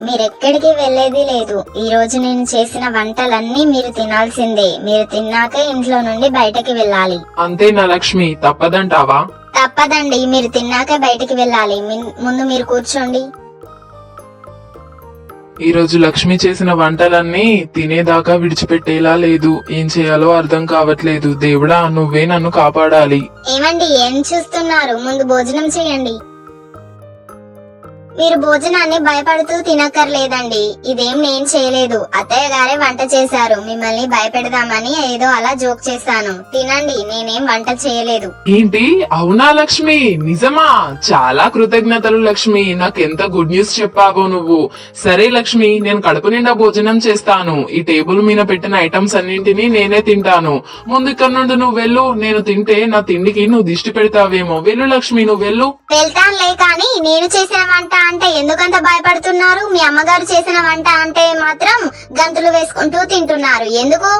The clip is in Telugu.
మీరెక్కడికి వెళ్లేది లేదు. ఈ రోజు నేను చేసిన వంటలన్నీ మీరు తినాల్సిందే. మీరు తిన్నాకే ఇంట్లో నుండి బయటకి వెళ్ళాలి. అంతేనా లక్ష్మి, తప్పదంటావా? తప్పదండి, మీరు తిన్నాకే బయటికి వెళ్ళాలి. ముందు మీరు కూర్చోండి. ఈ రోజు లక్ష్మి చేసిన వంటలన్నీ తినేదాకా విడిచిపెట్టేలా లేదు. ఏం చేయాలో అర్థం కావట్లేదు. దేవుడా, నువ్వే నన్ను కాపాడాలి. ఏమండి, ఏం చూస్తున్నారు? ముందు భోజనం చేయండి. మీరు భోజనాన్ని భయపడుతూ తినక్కర్లేదండి. ఇదేం నేను చేయలేదు, అత్తయ్య గారే వంట చేశారు. మిమ్మల్ని భయపెడదామని ఏదో అలా జోక్ చేశాను. తినండి, నేనేం వంట చేయలేదు. ఏంటి, అవునా లక్ష్మి? నిజమా? చాలా కృతజ్ఞతలు లక్ష్మి, నాకెంత గుడ్ న్యూస్ చెప్పావో నువ్వు. సరే లక్ష్మి, నేను కడుపు నిండా భోజనం చేస్తాను. ఈ టేబుల్ మీద పెట్టిన ఐటమ్స్ అన్నింటినీ నేనే తింటాను. ముందు ఇక్కడ నుండి నువ్వు వెళ్ళు. నేను తింటే నా తిండికి నువ్వు దిష్టి పెడతావేమో. వెళ్ళు లక్ష్మి, నువ్వు వెళ్ళు. వెళ్తానులే, కానీ నేను చేసిన వంట అంటే ఎందుకంత భయపడుతున్నారు? మీ అమ్మగారు చేసిన వంట అంటే మాత్రం గంతులు వేసుకుంటూ తింటున్నారు. ఎందుకు?